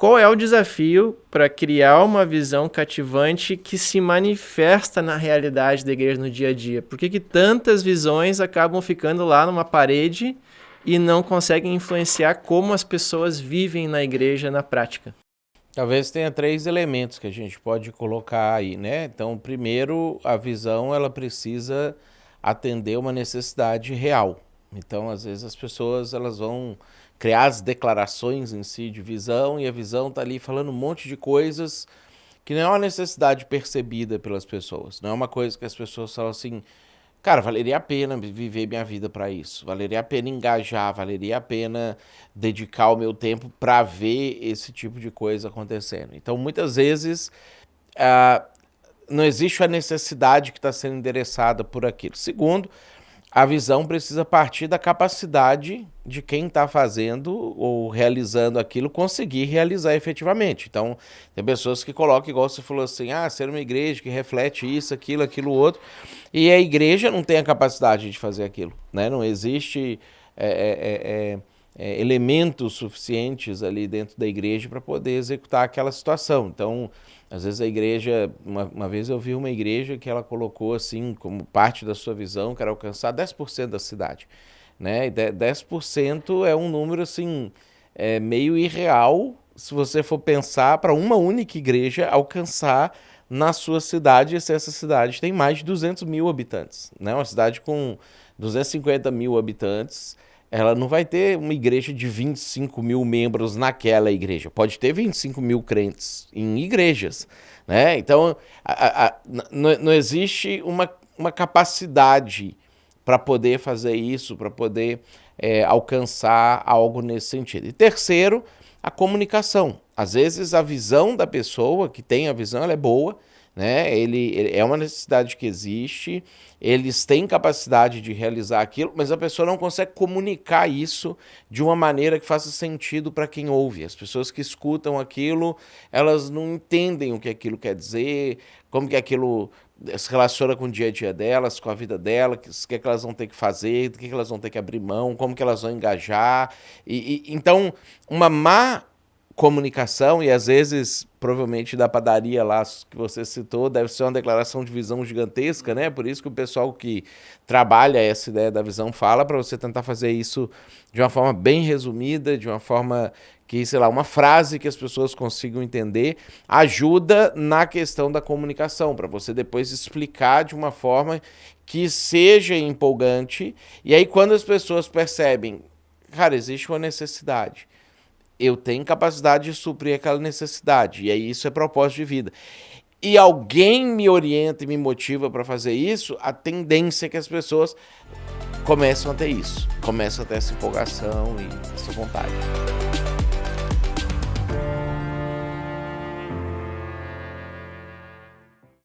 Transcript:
qual é o desafio para criar uma visão cativante que se manifesta na realidade da igreja no dia a dia? Por que tantas visões acabam ficando lá numa parede e não conseguem influenciar como as pessoas vivem na igreja na prática? Talvez tenha 3 elementos que a gente pode colocar aí, né? Então, primeiro, a visão ela precisa atender uma necessidade real. Então, às vezes as pessoas elas vão criar as declarações em si de visão e a visão tá ali falando um monte de coisas que não é uma necessidade percebida pelas pessoas. Não é uma coisa que as pessoas falam assim, cara, valeria a pena viver minha vida para isso, valeria a pena engajar, valeria a pena dedicar o meu tempo para ver esse tipo de coisa acontecendo. Então, muitas vezes, ah, não existe a necessidade que está sendo endereçada por aquilo. Segundo, a visão precisa partir da capacidade de quem está fazendo ou realizando aquilo conseguir realizar efetivamente. Então, tem pessoas que colocam, igual você falou assim, ser uma igreja que reflete isso, aquilo outro, e a igreja não tem a capacidade de fazer aquilo, né? Não existe elementos suficientes ali dentro da igreja para poder executar aquela situação. Então, às vezes a igreja, uma vez eu vi uma igreja que ela colocou assim, como parte da sua visão, que era alcançar 10% da cidade, né? E 10% é um número assim, meio irreal, se você for pensar para uma única igreja alcançar na sua cidade, se essa cidade tem mais de 200 mil habitantes, né? Uma cidade com 250 mil habitantes, ela não vai ter uma igreja de 25 mil membros naquela igreja. Pode ter 25 mil crentes em igrejas, né? Então, não existe uma capacidade para poder fazer isso, para poder alcançar algo nesse sentido. E terceiro, a comunicação. Às vezes a visão da pessoa que tem a visão, ela é boa, né? Ele é uma necessidade que existe, eles têm capacidade de realizar aquilo, mas a pessoa não consegue comunicar isso de uma maneira que faça sentido para quem ouve. As pessoas que escutam aquilo, elas não entendem o que aquilo quer dizer, como que aquilo se relaciona com o dia a dia delas, com a vida delas, o que elas vão ter que fazer, do que elas vão ter que abrir mão, como que elas vão engajar. Então, uma má comunicação, e às vezes, provavelmente da padaria lá que você citou, deve ser uma declaração de visão gigantesca, né? Por isso que o pessoal que trabalha essa ideia da visão fala para você tentar fazer isso de uma forma bem resumida, de uma forma que, sei lá, uma frase que as pessoas consigam entender, ajuda na questão da comunicação, para você depois explicar de uma forma que seja empolgante, e aí quando as pessoas percebem, cara, existe uma necessidade, eu tenho capacidade de suprir aquela necessidade, e aí isso é propósito de vida, e alguém me orienta e me motiva para fazer isso, a tendência é que as pessoas começam a ter isso, começam a ter essa empolgação e essa vontade.